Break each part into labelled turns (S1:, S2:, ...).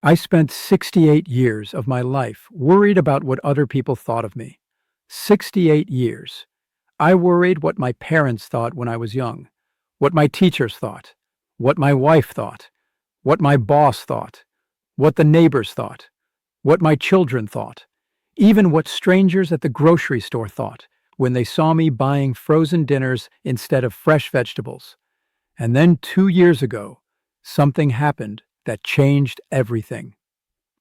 S1: I spent 68 years of my life worried about what other people thought of me. 68 years. I worried what my parents thought when I was young, what my teachers thought, what my wife thought, what my boss thought, what the neighbors thought, what my children thought, even what strangers at the grocery store thought when they saw me buying frozen dinners instead of fresh vegetables. And then 2 years ago, something happened that changed everything.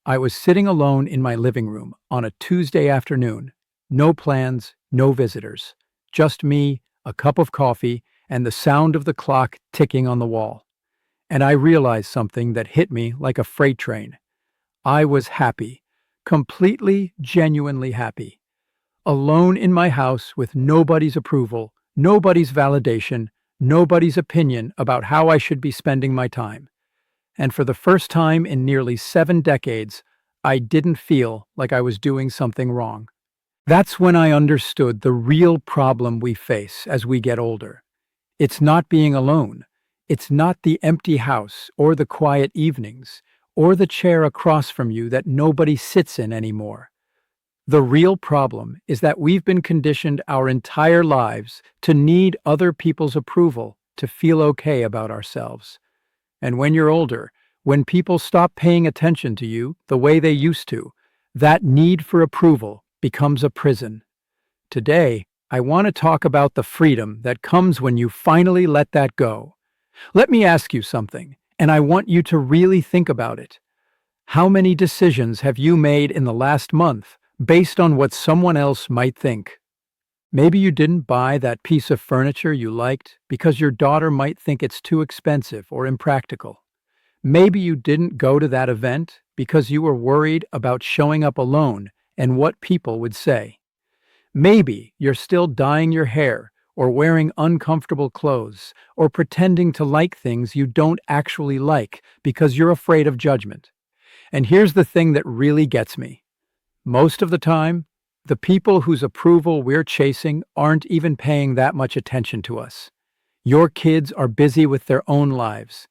S1: I was sitting alone in my living room on a Tuesday afternoon. No plans, no visitors. Just me, a cup of coffee, and the sound of the clock ticking on the wall. And I realized something that hit me like a freight train. I was happy. Completely, genuinely happy. Alone in my house with nobody's approval, nobody's validation, nobody's opinion about how I should be spending my time. And for the first time in nearly 7 decades, I didn't feel like I was doing something wrong. That's when I understood the real problem we face as we get older. It's not being alone. It's not the empty house or the quiet evenings or the chair across from you that nobody sits in anymore. The real problem is that we've been conditioned our entire lives to need other people's approval to feel okay about ourselves. And when you're older, when people stop paying attention to you the way they used to, that need for approval becomes a prison. Today, I want to talk about the freedom that comes when you finally let that go. Let me ask you something, and I want you to really think about it. How many decisions have you made in the last month based on what someone else might think? Maybe you didn't buy that piece of furniture you liked because your daughter might think it's too expensive or impractical. Maybe you didn't go to that event because you were worried about showing up alone and what people would say. Maybe you're still dyeing your hair or wearing uncomfortable clothes or pretending to like things you don't actually like because you're afraid of judgment. And here's the thing that really gets me. Most of the time, the people whose approval we're chasing aren't even paying that much attention to us. Your kids are busy with their own lives.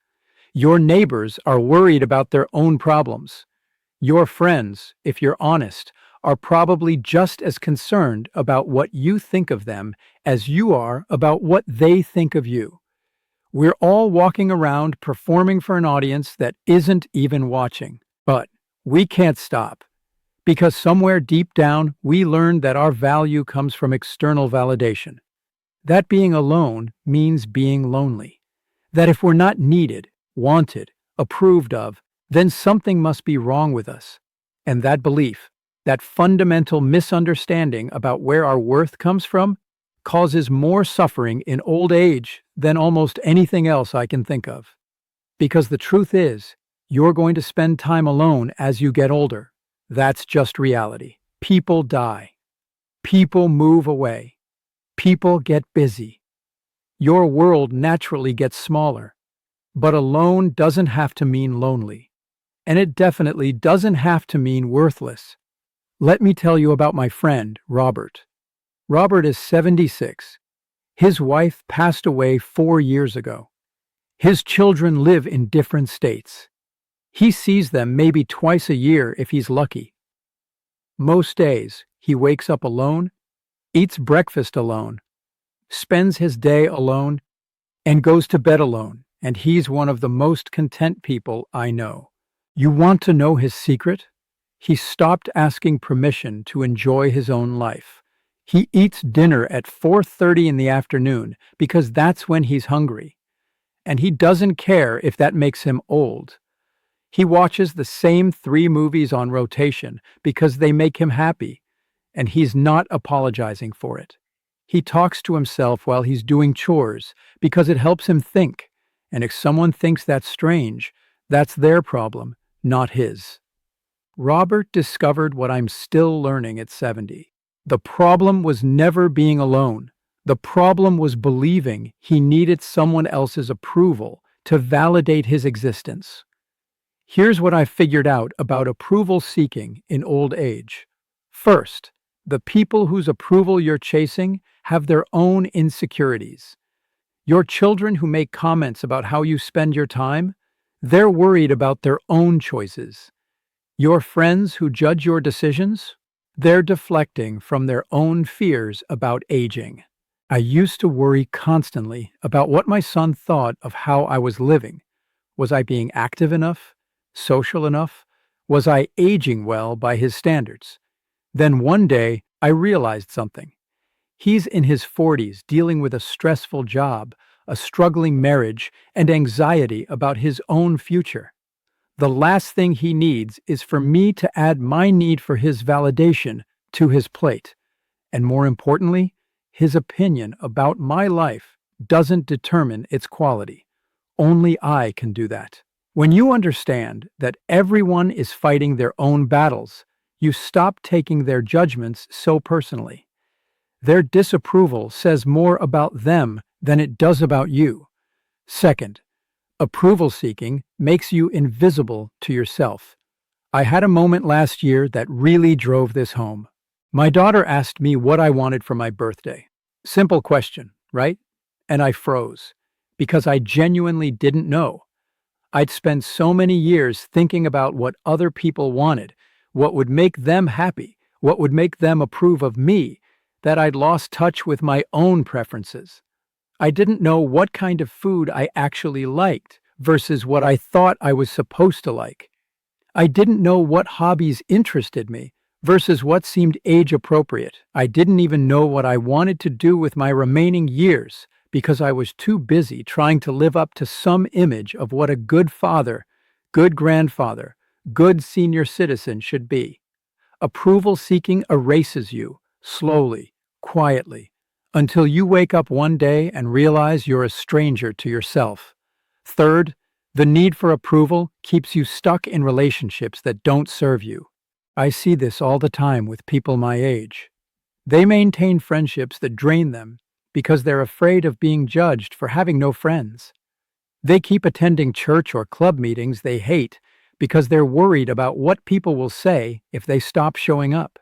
S1: Your neighbors are worried about their own problems. Your friends, if you're honest, are probably just as concerned about what you think of them as you are about what they think of you. We're all walking around performing for an audience that isn't even watching. But we can't stop. Because somewhere deep down, we learned that our value comes from external validation. That being alone means being lonely. That if we're not needed, wanted, approved of, then something must be wrong with us. And that belief, that fundamental misunderstanding about where our worth comes from, causes more suffering in old age than almost anything else I can think of. Because the truth is, you're going to spend time alone as you get older. That's just reality. People die. People move away. People get busy. Your world naturally gets smaller. But alone doesn't have to mean lonely. And it definitely doesn't have to mean worthless. Let me tell you about my friend, Robert. Robert is 76. His wife passed away 4 years ago. His children live in different states. He sees them maybe twice a year if he's lucky. Most days, he wakes up alone, eats breakfast alone, spends his day alone, and goes to bed alone, and he's one of the most content people I know. You want to know his secret? He stopped asking permission to enjoy his own life. He eats dinner at 4:30 in the afternoon because that's when he's hungry. And he doesn't care if that makes him old. He watches the same 3 movies on rotation because they make him happy, and he's not apologizing for it. He talks to himself while he's doing chores because it helps him think, and if someone thinks that's strange, that's their problem, not his. Robert discovered what I'm still learning at 70. The problem was never being alone. The problem was believing he needed someone else's approval to validate his existence. Here's what I figured out about approval seeking in old age. First, the people whose approval you're chasing have their own insecurities. Your children who make comments about how you spend your time, they're worried about their own choices. Your friends who judge your decisions? They're deflecting from their own fears about aging. I used to worry constantly about what my son thought of how I was living. Was I being active enough? Social enough? Was I aging well by his standards? Then one day, I realized something. He's in his 40s dealing with a stressful job, a struggling marriage, and anxiety about his own future. The last thing he needs is for me to add my need for his validation to his plate. And more importantly, his opinion about my life doesn't determine its quality. Only I can do that. When you understand that everyone is fighting their own battles, you stop taking their judgments so personally. Their disapproval says more about them than it does about you. Second, approval seeking makes you invisible to yourself. I had a moment last year that really drove this home. My daughter asked me what I wanted for my birthday. Simple question, right? And I froze, because I genuinely didn't know. I'd spent so many years thinking about what other people wanted, what would make them happy, what would make them approve of me, that I'd lost touch with my own preferences. I didn't know what kind of food I actually liked versus what I thought I was supposed to like. I didn't know what hobbies interested me versus what seemed age appropriate. I didn't even know what I wanted to do with my remaining years because I was too busy trying to live up to some image of what a good father, good grandfather, good senior citizen should be. Approval seeking erases you, slowly, quietly, until you wake up one day and realize you're a stranger to yourself. Third, the need for approval keeps you stuck in relationships that don't serve you. I see this all the time with people my age. They maintain friendships that drain them because they're afraid of being judged for having no friends. They keep attending church or club meetings they hate because they're worried about what people will say if they stop showing up.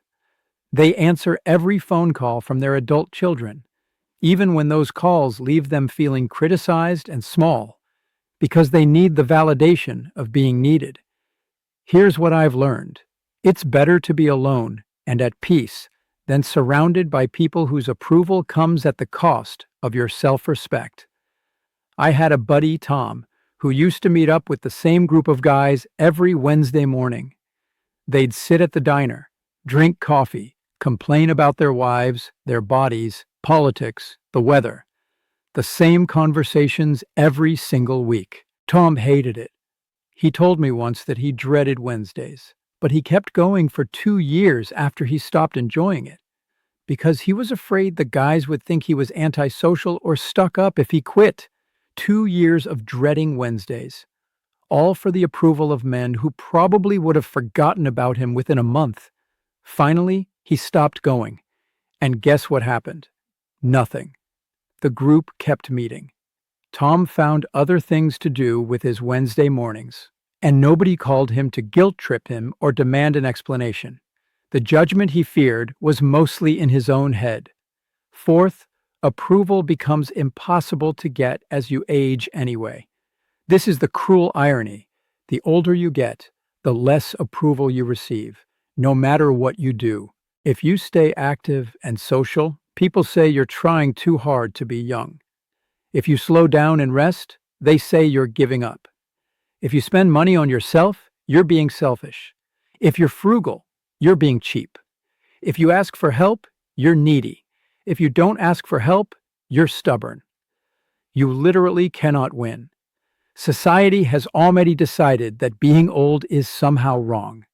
S1: They answer every phone call from their adult children, even when those calls leave them feeling criticized and small, because they need the validation of being needed. Here's what I've learned. It's better to be alone and at peace than surrounded by people whose approval comes at the cost of your self-respect. I had a buddy, Tom, who used to meet up with the same group of guys every Wednesday morning. They'd sit at the diner, drink coffee, complain about their wives, their bodies, politics, the weather. The same conversations every single week. Tom hated it. He told me once that he dreaded Wednesdays, but he kept going for 2 years after he stopped enjoying it, because he was afraid the guys would think he was antisocial or stuck up if he quit. 2 years of dreading Wednesdays, all for the approval of men who probably would have forgotten about him within a month. Finally, he stopped going. And guess what happened? Nothing. The group kept meeting. Tom found other things to do with his Wednesday mornings, and nobody called him to guilt trip him or demand an explanation. The judgment he feared was mostly in his own head. Fourth, approval becomes impossible to get as you age anyway. This is the cruel irony. The older you get, the less approval you receive, no matter what you do. If you stay active and social, people say you're trying too hard to be young. If you slow down and rest, they say you're giving up. If you spend money on yourself, you're being selfish. If you're frugal, you're being cheap. If you ask for help, you're needy. If you don't ask for help, you're stubborn. You literally cannot win. Society has already decided that being old is somehow wrong.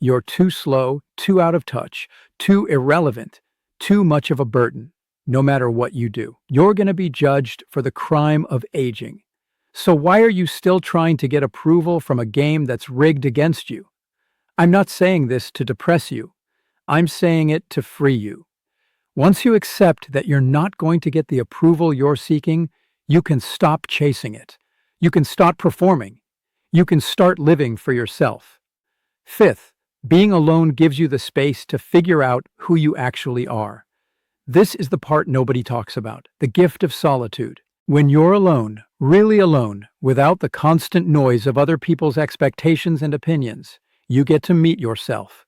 S1: You're too slow, too out of touch, too irrelevant, too much of a burden. No matter what you do, you're going to be judged for the crime of aging. So why are you still trying to get approval from a game that's rigged against you? I'm not saying this to depress you. I'm saying it to free you. Once you accept that you're not going to get the approval you're seeking, you can stop chasing it. You can start performing. You can start living for yourself. Fifth, being alone gives you the space to figure out who you actually are. This is the part nobody talks about, the gift of solitude. When you're alone, really alone, without the constant noise of other people's expectations and opinions, You get to meet yourself,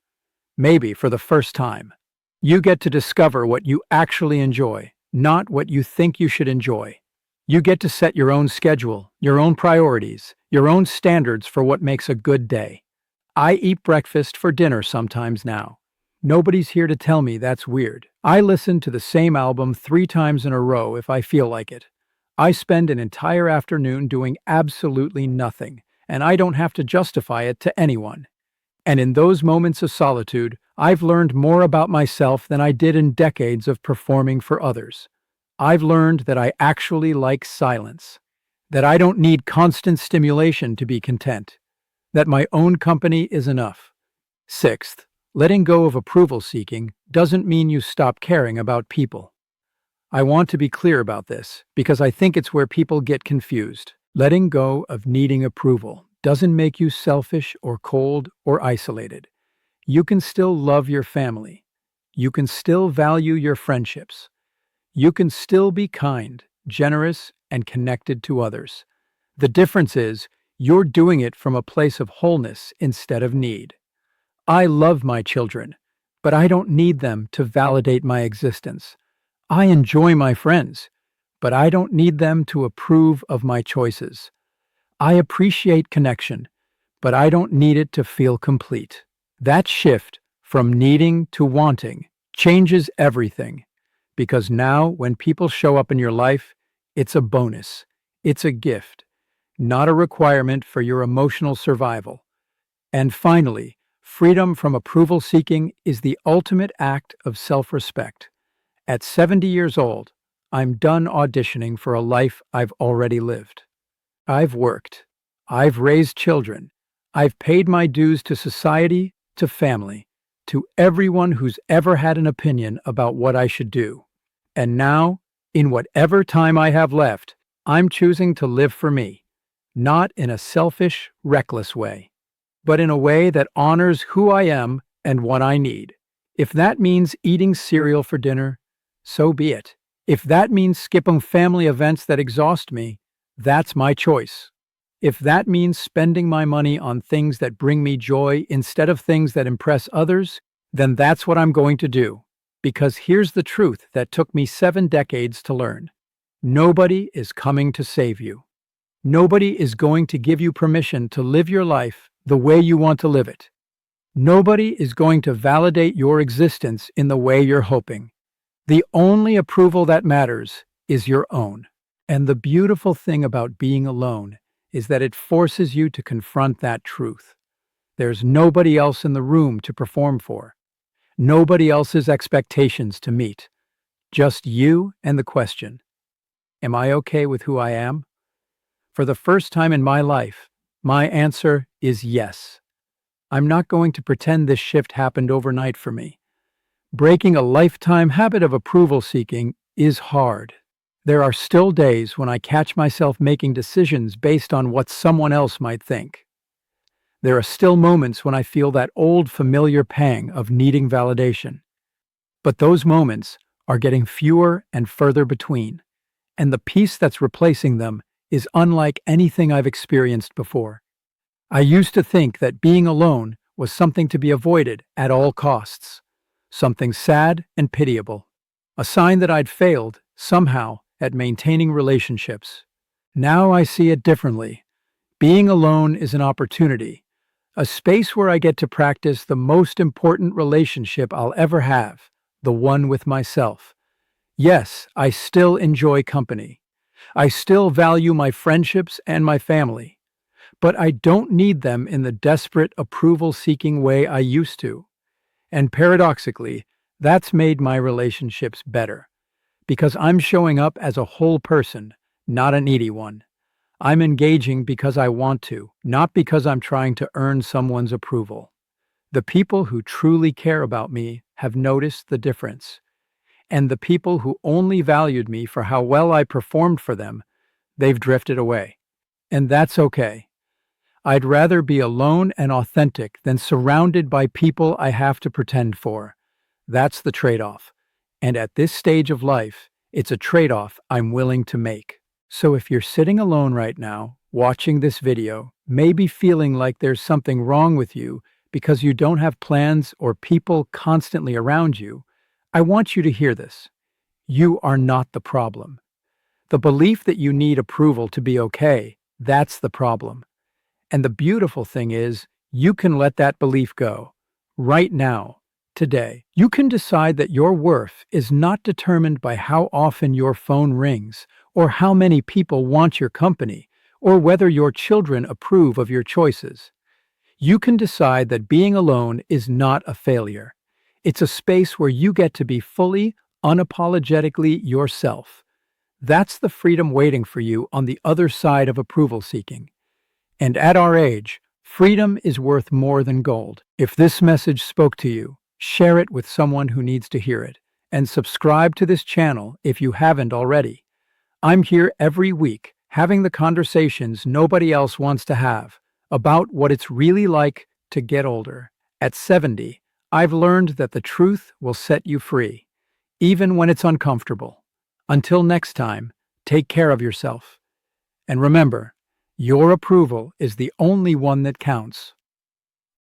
S1: maybe for the first time. You get to discover what you actually enjoy, not what you think you should enjoy. You get to set your own schedule, your own priorities, your own standards for what makes a good day. I eat breakfast for dinner sometimes now. Nobody's here to tell me that's weird. I listen to the same album 3 times in a row if I feel like it. I spend an entire afternoon doing absolutely nothing, and I don't have to justify it to anyone. And in those moments of solitude, I've learned more about myself than I did in decades of performing for others. I've learned that I actually like silence, that I don't need constant stimulation to be content, that my own company is enough. Sixth, letting go of approval seeking doesn't mean you stop caring about people. I want to be clear about this because I think it's where people get confused. Letting go of needing approval doesn't make you selfish or cold or isolated. You can still love your family. You can still value your friendships. You can still be kind, generous, and connected to others. The difference is you're doing it from a place of wholeness instead of need. I love my children, but I don't need them to validate my existence. I enjoy my friends, but I don't need them to approve of my choices. I appreciate connection, but I don't need it to feel complete. That shift from needing to wanting changes everything, because now when people show up in your life, it's a bonus, it's a gift, not a requirement for your emotional survival. And finally, freedom from approval seeking is the ultimate act of self-respect. At 70 years old, I'm done auditioning for a life I've already lived. I've worked. I've raised children. I've paid my dues to society, to family, to everyone who's ever had an opinion about what I should do. And now, in whatever time I have left, I'm choosing to live for me, not in a selfish, reckless way, but in a way that honors who I am and what I need. If that means eating cereal for dinner, so be it. If that means skipping family events that exhaust me, that's my choice. If that means spending my money on things that bring me joy instead of things that impress others, then that's what I'm going to do. Because here's the truth that took me 7 decades to learn. Nobody is coming to save you. Nobody is going to give you permission to live your life the way you want to live it. Nobody is going to validate your existence in the way you're hoping. The only approval that matters is your own. And the beautiful thing about being alone is that it forces you to confront that truth. There's nobody else in the room to perform for, nobody else's expectations to meet, just you and the question, am I okay with who I am? For the first time in my life, my answer is yes. I'm not going to pretend this shift happened overnight for me. Breaking a lifetime habit of approval seeking is hard. There are still days when I catch myself making decisions based on what someone else might think. There are still moments when I feel that old familiar pang of needing validation. But those moments are getting fewer and further between, and the peace that's replacing them is unlike anything I've experienced before. I used to think that being alone was something to be avoided at all costs, something sad and pitiable, a sign that I'd failed, somehow, at maintaining relationships. Now I see it differently. Being alone is an opportunity, a space where I get to practice the most important relationship I'll ever have, the one with myself. Yes, I still enjoy company. I still value my friendships and my family, but I don't need them in the desperate approval-seeking way I used to. And paradoxically, that's made my relationships better. Because I'm showing up as a whole person, not a needy one. I'm engaging because I want to, not because I'm trying to earn someone's approval. The people who truly care about me have noticed the difference. And the people who only valued me for how well I performed for them, they've drifted away. And that's okay. I'd rather be alone and authentic than surrounded by people I have to pretend for. That's the trade-off. And at this stage of life, it's a trade-off I'm willing to make. So if you're sitting alone right now, watching this video, maybe feeling like there's something wrong with you because you don't have plans or people constantly around you, I want you to hear this. You are not the problem. The belief that you need approval to be okay, that's the problem. And the beautiful thing is, you can let that belief go. Right now, today. You can decide that your worth is not determined by how often your phone rings, or how many people want your company, or whether your children approve of your choices. You can decide that being alone is not a failure. It's a space where you get to be fully, unapologetically yourself. That's the freedom waiting for you on the other side of approval seeking. And at our age, freedom is worth more than gold. If this message spoke to you, share it with someone who needs to hear it, and subscribe to this channel if you haven't already. I'm here every week, having the conversations nobody else wants to have, about what it's really like to get older. At 70, I've learned that the truth will set you free, even when it's uncomfortable. Until next time, take care of yourself. And remember, your approval is the only one that counts.